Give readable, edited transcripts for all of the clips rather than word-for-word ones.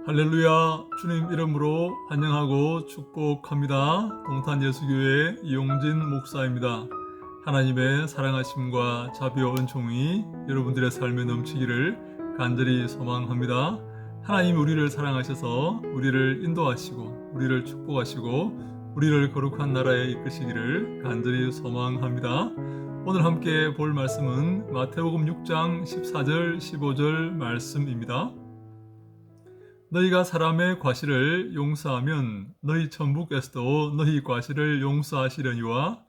할렐루야. 주님 이름으로 환영하고 축복합니다. 동탄예수교회 이용진 목사입니다. 하나님의 사랑하심과 자비와 은총이 여러분들의 삶에 넘치기를 간절히 소망합니다. 하나님 우리를 사랑하셔서 우리를 인도하시고 우리를 축복하시고 우리를 거룩한 나라에 이끄시기를 간절히 소망합니다. 오늘 함께 볼 말씀은 마태복음 6장 14절 15절 말씀입니다. 너희가 사람의 과실을 용서하면 너희 천부께서도 너희 과실을 용서하시려니와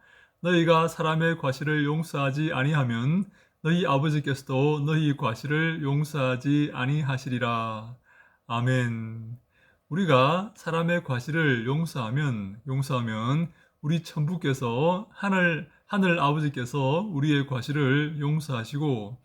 너희가 사람의 과실을 용서하지 아니하면 너희 아버지께서도 너희 과실을 용서하지 아니하시리라. 아멘. 우리가 사람의 과실을 용서하면 우리 천부께서 하늘 아버지께서 우리의 과실을 용서하시고,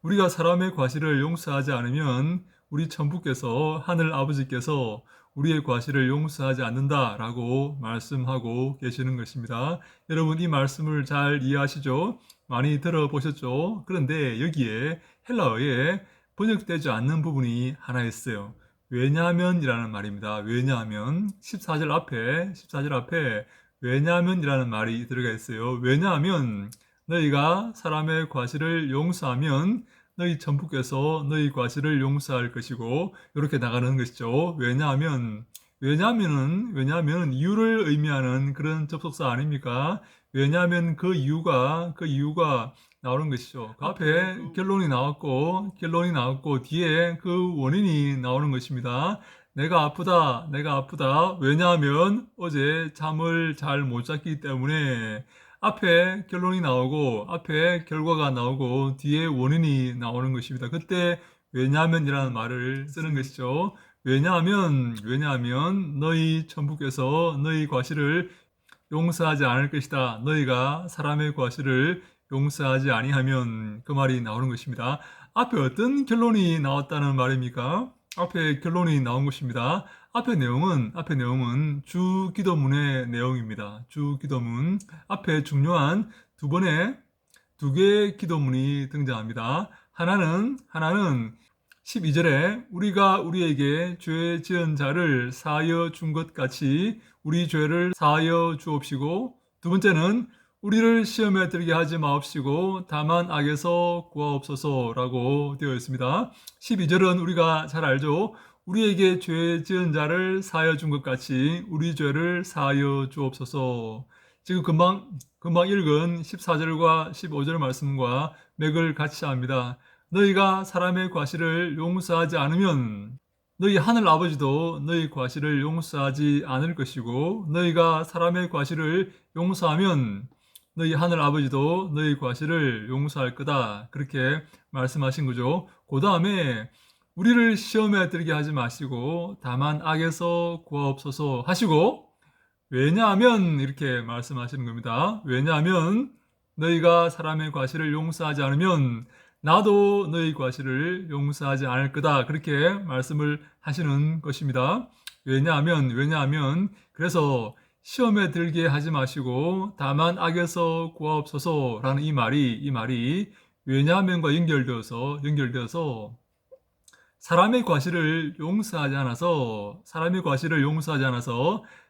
우리가 사람의 과실을 용서하지 않으면 우리 천부께서 하늘 아버지께서 우리의 과실을 용서하지 않는다라고 말씀하고 계시는 것입니다. 여러분 이 말씀을 잘 이해하시죠? 많이 들어보셨죠? 그런데 여기에 헬라어에 번역되지 않는 부분이 하나 있어요. 왜냐하면이라는 말입니다. 왜냐하면 14절 앞에 왜냐하면이라는 말이 들어가 있어요. 왜냐하면 너희가 사람의 과실을 용서하면 너희 천부께서 너희 과실을 용서할 것이고, 이렇게 나가는 것이죠. 왜냐하면은 이유를 의미하는 그런 접속사 아닙니까? 왜냐하면 그 이유가 나오는 것이죠. 그 앞에 결론이 나왔고 뒤에 그 원인이 나오는 것입니다. 내가 아프다. 왜냐하면 어제 잠을 잘 못 잤기 때문에. 앞에 결론이 나오고 앞에 결과가 나오고 뒤에 원인이 나오는 것입니다. 그때 왜냐하면이라는 말을 쓰는 것이죠. 왜냐하면 너희 천부께서 너희 과실을 용서하지 않을 것이다. 너희가 사람의 과실을 용서하지 아니하면, 그 말이 나오는 것입니다. 앞에 어떤 결론이 나왔다는 말입니까? 앞에 결론이 나온 것입니다. 앞에 내용은 주 기도문의 내용입니다. 주 기도문 앞에 중요한 두 개의 기도문이 등장합니다. 하나는 12절에 우리가 우리에게 죄 지은 자를 사하여 준 것 같이 우리 죄를 사하여 주옵시고, 두 번째는 우리를 시험에 들게 하지 마옵시고 다만 악에서 구하옵소서라고 되어 있습니다. 12절은 우리가 잘 알죠. 우리에게 죄 지은 자를 사하여 준 것 같이 우리 죄를 사하여 주옵소서. 지금 금방 읽은 14절과 15절 말씀과 맥을 같이 합니다. 너희가 사람의 과실을 용서하지 않으면 너희 하늘 아버지도 너희 과실을 용서하지 않을 것이고, 너희가 사람의 과실을 용서하면 너희 하늘 아버지도 너희 과실을 용서할 거다. 그렇게 말씀하신 거죠. 그 다음에 우리를 시험에 들게 하지 마시고 다만 악에서 구하옵소서 하시고, 왜냐하면 이렇게 말씀하시는 겁니다. 왜냐하면 너희가 사람의 과실을 용서하지 않으면 나도 너희 과실을 용서하지 않을 거다. 그렇게 말씀을 하시는 것입니다. 왜냐하면 그래서 시험에 들게 하지 마시고 다만 악에서 구하옵소서라는 이 말이 왜냐하면과 연결되어서 사람의 과실을 용서하지 않아서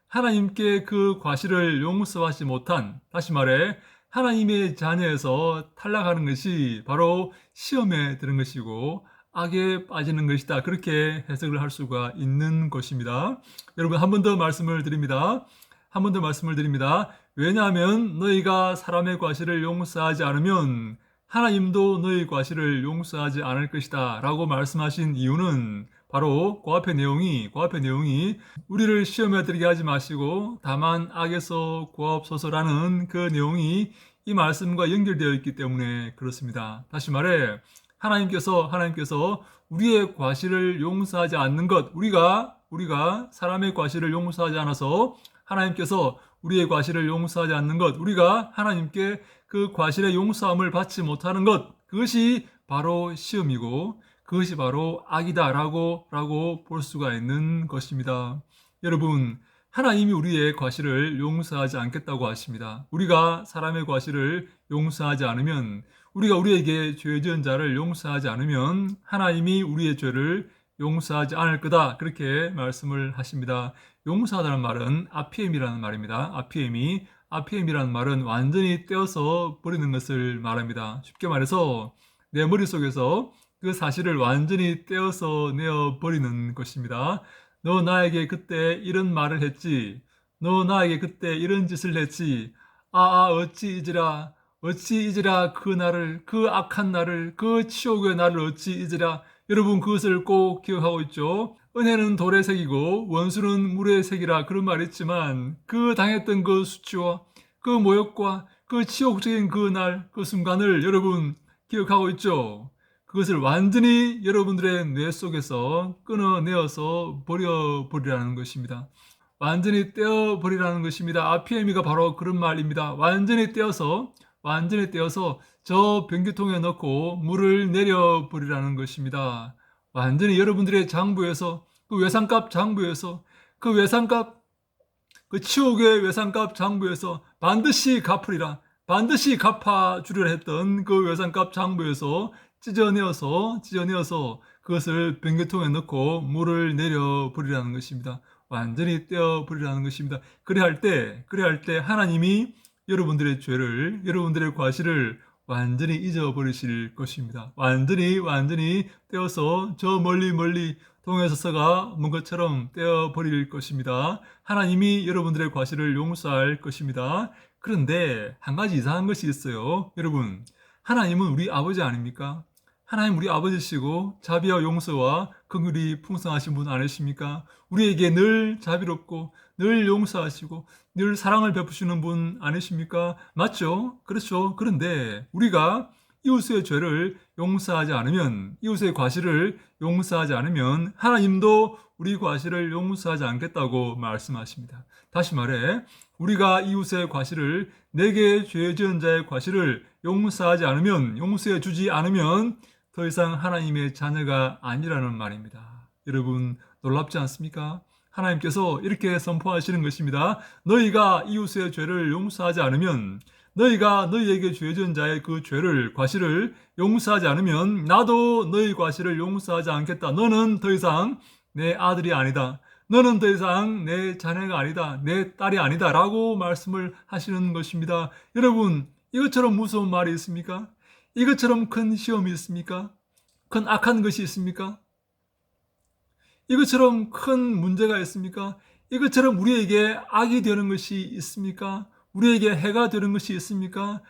하나님께 그 과실을 용서하지 못한, 다시 말해 하나님의 자녀에서 탈락하는 것이 바로 시험에 드는 것이고 악에 빠지는 것이다. 그렇게 해석을 할 수가 있는 것입니다. 여러분 한 번 더 말씀을 드립니다. 왜냐하면 너희가 사람의 과실을 용서하지 않으면 하나님도 너희 과실을 용서하지 않을 것이다 라고 말씀하신 이유는 바로 그 앞에 내용이 우리를 시험에 들게 하지 마시고 다만 악에서 구하옵소서라는 그 내용이 이 말씀과 연결되어 있기 때문에 그렇습니다. 다시 말해 하나님께서 우리의 과실을 용서하지 않는 것, 우리가 사람의 과실을 용서하지 않아서 하나님께서 우리의 과실을 용서하지 않는 것, 우리가 하나님께 그 과실의 용서함을 받지 못하는 것, 그것이 바로 시험이고 그것이 바로 악이다라고 볼 수가 있는 것입니다. 여러분, 하나님이 우리의 과실을 용서하지 않겠다고 하십니다. 우리가 사람의 과실을 용서하지 않으면, 우리가 우리에게 죄 지은 자를 용서하지 않으면 하나님이 우리의 죄를 용서하지 않을 거다. 그렇게 말씀을 하십니다. 용서하다는 말은 아피엠이라는 말입니다. 아피엠이라는 말은 완전히 떼어서 버리는 것을 말합니다. 쉽게 말해서 내 머릿속에서 그 사실을 완전히 떼어서 내어 버리는 것입니다. 너 나에게 그때 이런 말을 했지. 너 나에게 그때 이런 짓을 했지. 어찌 잊으라 그 날을, 그 악한 날을, 그 치욕의 날을 어찌 잊으라. 여러분 그것을 꼭 기억하고 있죠. 은혜는 돌에 새기고 원수는 물에 새기라 그런 말이 있지만 그 당했던 그 수치와 그 모욕과 그 치욕적인 그 날, 그 순간을 여러분 기억하고 있죠. 그것을 완전히 여러분들의 뇌 속에서 끊어내어서 버려버리라는 것입니다. 완전히 떼어버리라는 것입니다. RPM이가 바로 그런 말입니다. 완전히 떼어서 저 변기통에 넣고 물을 내려버리라는 것입니다. 완전히 여러분들의 장부에서 그 외상값 장부에서 그 외상값 그 치욕의 외상값 장부에서 반드시 갚으리라 반드시 갚아주리라 했던 그 외상값 장부에서 찢어내어서 그것을 변기통에 넣고 물을 내려버리라는 것입니다. 완전히 떼어버리라는 것입니다. 그래 할 때 하나님이 여러분들의 죄를, 여러분들의 과실을 완전히 잊어버리실 것입니다. 완전히 떼어서 저 멀리 동에서서가 먼 것처럼 떼어버릴 것입니다. 하나님이 여러분들의 과실을 용서할 것입니다. 그런데 한 가지 이상한 것이 있어요. 여러분, 하나님은 우리 아버지 아닙니까? 하나님 우리 아버지시고 자비와 용서와 긍휼이 풍성하신 분 아니십니까? 우리에게 늘 자비롭고 늘 용서하시고 늘 사랑을 베푸시는 분 아니십니까? 맞죠? 그렇죠. 그런데 우리가 이웃의 죄를 용서하지 않으면, 이웃의 과실을 용서하지 않으면 하나님도 우리 과실을 용서하지 않겠다고 말씀하십니다. 다시 말해 우리가 이웃의 과실을, 내게 죄 지은 자의 과실을 용서하지 않으면, 용서해 주지 않으면 더 이상 하나님의 자녀가 아니라는 말입니다. 여러분 놀랍지 않습니까? 하나님께서 이렇게 선포하시는 것입니다. 너희가 이웃의 죄를 용서하지 않으면, 너희가 너희에게 죄 지은 자의 그 죄를, 과실을 용서하지 않으면 나도 너희 과실을 용서하지 않겠다. 너는 더 이상 내 아들이 아니다. 너는 더 이상 내 자녀가 아니다. 내 딸이 아니다. 라고 말씀을 하시는 것입니다. 여러분, 이것처럼 무서운 말이 있습니까? 이것처럼 큰 시험이 있습니까? 큰 악한 것이 있습니까? 이것처럼 큰 문제가 있습니까? 이것처럼 우리에게 악이 되는 것이 있습니까? 우리에게 해가 되는 것이 있습니까?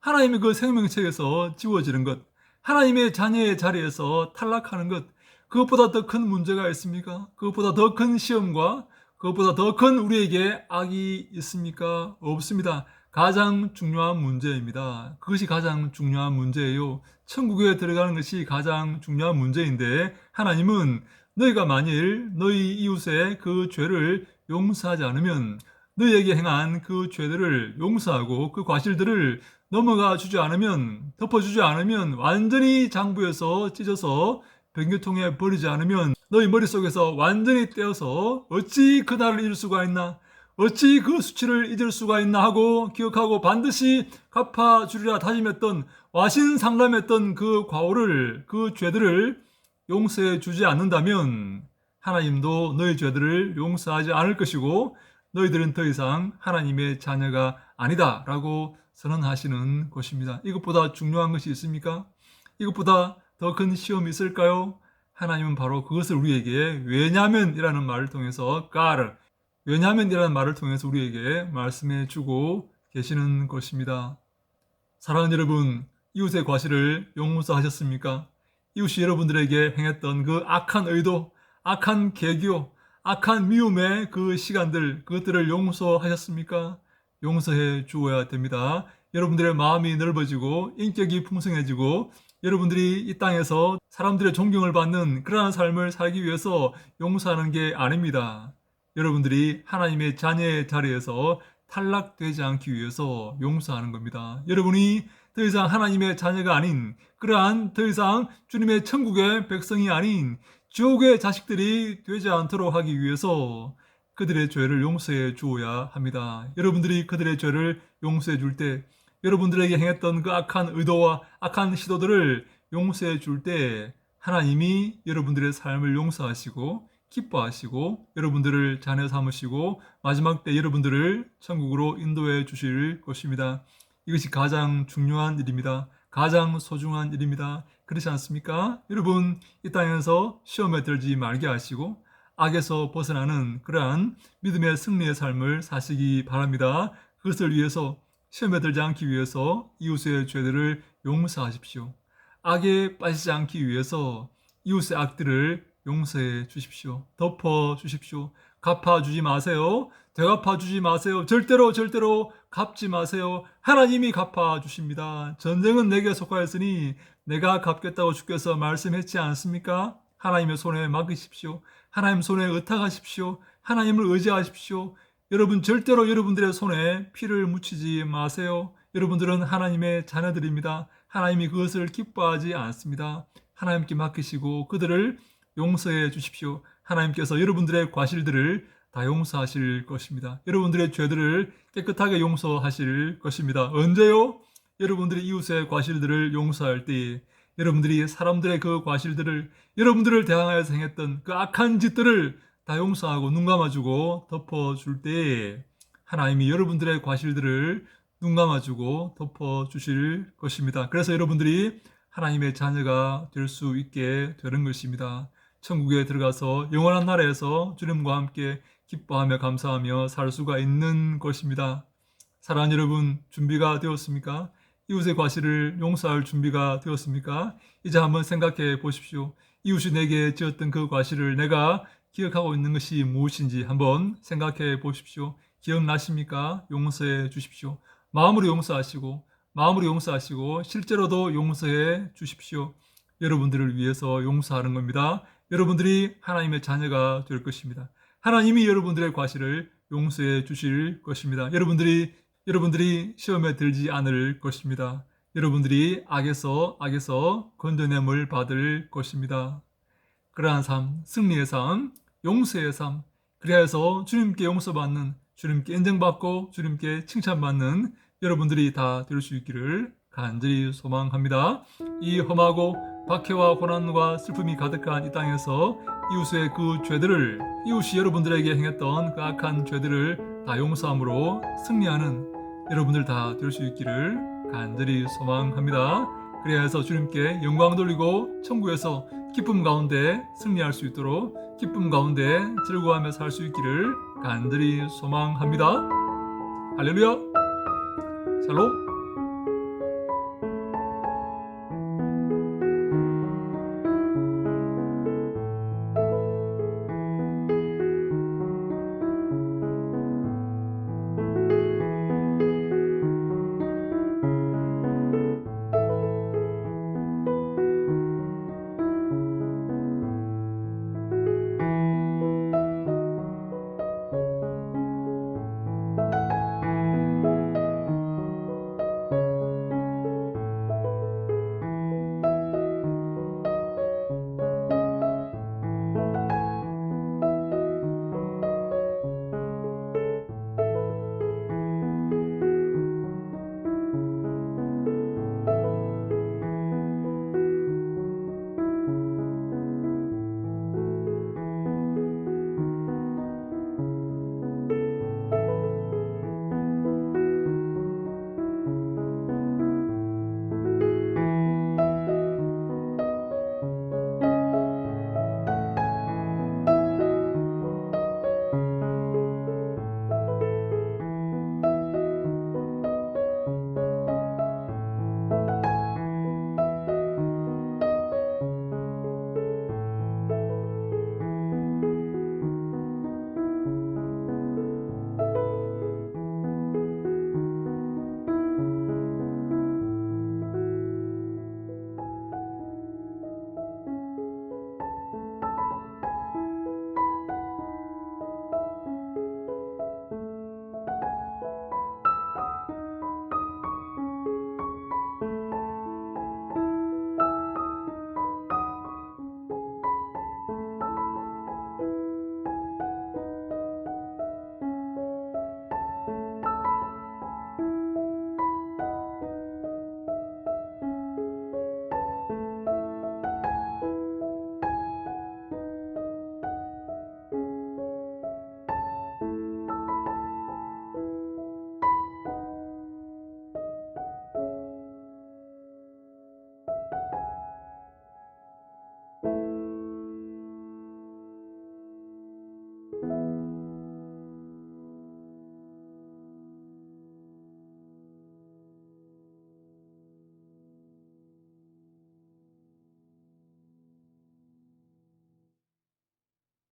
하나님의 그 생명책에서 지워지는 것, 하나님의 자녀의 자리에서 탈락하는 것, 그것보다 더 큰 문제가 있습니까? 그것보다 더 큰 시험과 그것보다 더 큰 우리에게 악이 있습니까? 없습니다. 가장 중요한 문제입니다. 그것이 가장 중요한 문제예요. 천국에 들어가는 것이 가장 중요한 문제인데 하나님은 너희가 만일 너희 이웃의 그 죄를 용서하지 않으면, 너희에게 행한 그 죄들을 용서하고 그 과실들을 넘어가 주지 않으면, 덮어주지 않으면, 완전히 장부에서 찢어서 변교통에 버리지 않으면 너희 머릿속에서 완전히 떼어서 어찌 그날을 잊을 수가 있나, 어찌 그 수치를 잊을 수가 있나 하고 기억하고 반드시 갚아주리라 다짐했던, 와신상담했던 그 과오를, 그 죄들을 용서해 주지 않는다면 하나님도 너희 죄들을 용서하지 않을 것이고 너희들은 더 이상 하나님의 자녀가 아니다 라고 선언하시는 것입니다. 이것보다 중요한 것이 있습니까? 이것보다 더 큰 시험이 있을까요? 하나님은 바로 그것을 우리에게 왜냐면이라는 말을 통해서 왜냐면이라는 말을 통해서 우리에게 말씀해 주고 계시는 것입니다. 사랑하는 여러분, 이웃의 과실을 용서하셨습니까? 이웃이 여러분들에게 행했던 그 악한 의도, 악한 계교, 악한 미움의 그 시간들, 그것들을 용서하셨습니까? 용서해 주어야 됩니다. 여러분들의 마음이 넓어지고 인격이 풍성해지고 여러분들이 이 땅에서 사람들의 존경을 받는 그러한 삶을 살기 위해서 용서하는 게 아닙니다. 여러분들이 하나님의 자녀의 자리에서 탈락되지 않기 위해서 용서하는 겁니다. 여러분이 더 이상 하나님의 자녀가 아닌, 그러한 더 이상 주님의 천국의 백성이 아닌 지옥의 자식들이 되지 않도록 하기 위해서 그들의 죄를 용서해 주어야 합니다. 여러분들이 그들의 죄를 용서해 줄 때, 여러분들에게 행했던 그 악한 의도와 악한 시도들을 용서해 줄 때 하나님이 여러분들의 삶을 용서하시고 기뻐하시고 여러분들을 자녀 삼으시고 마지막 때 여러분들을 천국으로 인도해 주실 것입니다. 이것이 가장 중요한 일입니다. 가장 소중한 일입니다. 그렇지 않습니까? 여러분, 이 땅에서 시험에 들지 말게 하시고 악에서 벗어나는 그러한 믿음의 승리의 삶을 사시기 바랍니다. 그것을 위해서 시험에 들지 않기 위해서 이웃의 죄들을 용서하십시오. 악에 빠지지 않기 위해서 이웃의 악들을 용서해 주십시오. 덮어 주십시오. 갚아주지 마세요. 되갚아주지 마세요. 절대로 갚지 마세요. 하나님이 갚아주십니다. 전쟁은 내게 속하였으니 내가 갚겠다고 주께서 말씀했지 않습니까? 하나님의 손에 맡기십시오. 하나님 손에 의탁하십시오. 하나님을 의지하십시오. 여러분 절대로 여러분들의 손에 피를 묻히지 마세요. 여러분들은 하나님의 자녀들입니다. 하나님이 그것을 기뻐하지 않습니다. 하나님께 맡기시고 그들을 용서해 주십시오. 하나님께서 여러분들의 과실들을 다 용서하실 것입니다. 여러분들의 죄들을 깨끗하게 용서하실 것입니다. 언제요? 여러분들이 이웃의 과실들을 용서할 때에 여러분들이 사람들의 그 과실들을 여러분들을 대항하여서 행했던 그 악한 짓들을 다 용서하고 눈 감아주고 덮어줄 때에 하나님이 여러분들의 과실들을 눈 감아주고 덮어주실 것입니다. 그래서 여러분들이 하나님의 자녀가 될 수 있게 되는 것입니다. 천국에 들어가서 영원한 나라에서 주님과 함께 기뻐하며 감사하며 살 수가 있는 것입니다. 사랑하는 여러분, 준비가 되었습니까? 이웃의 과실을 용서할 준비가 되었습니까? 이제 한번 생각해 보십시오. 이웃이 내게 지었던 그 과실을 내가 기억하고 있는 것이 무엇인지 한번 생각해 보십시오. 기억나십니까? 용서해 주십시오. 마음으로 용서하시고 실제로도 용서해 주십시오. 여러분들을 위해서 용서하는 겁니다. 여러분들이 하나님의 자녀가 될 것입니다. 하나님이 여러분들의 과실을 용서해 주실 것입니다. 여러분들이 시험에 들지 않을 것입니다. 여러분들이 악에서 건져냄을 받을 것입니다. 그러한 삶, 승리의 삶, 용서의 삶, 그래서 주님께 용서받는, 주님께 인정받고 주님께 칭찬받는 여러분들이 다 될 수 있기를 간절히 소망합니다. 이 험하고 박해와 고난과 슬픔이 가득한 이 땅에서 이웃의 그 죄들을, 이웃이 여러분들에게 행했던 그 악한 죄들을 다 용서함으로 승리하는 여러분들 다 될 수 있기를 간절히 소망합니다. 그래야 해서 주님께 영광 돌리고 천국에서 기쁨 가운데 승리할 수 있도록 기쁨 가운데 즐거워하며 살 수 있기를 간절히 소망합니다. 할렐루야! 샬롬!